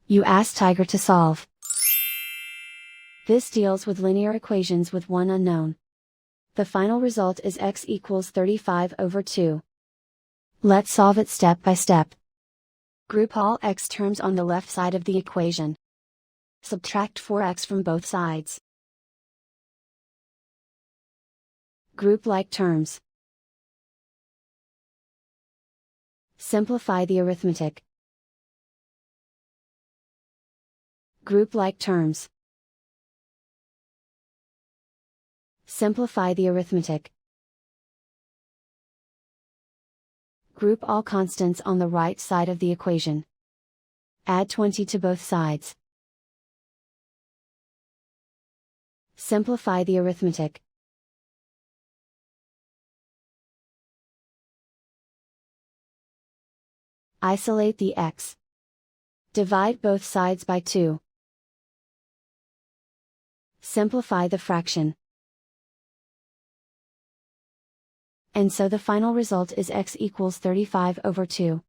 You ask Tiger to solve. This deals with linear equations with one unknown. The final result is x equals 35/2. Let's solve it step by step. Group all x terms on the left side of the equation. Subtract 4x from both sides. Group like terms. Simplify the arithmetic. Group like terms. Simplify the arithmetic. Group all constants on the right side of the equation. Add 20 to both sides. Simplify the arithmetic. Isolate the x. Divide both sides by 2. Simplify the fraction. And so the final result is x equals 35/2.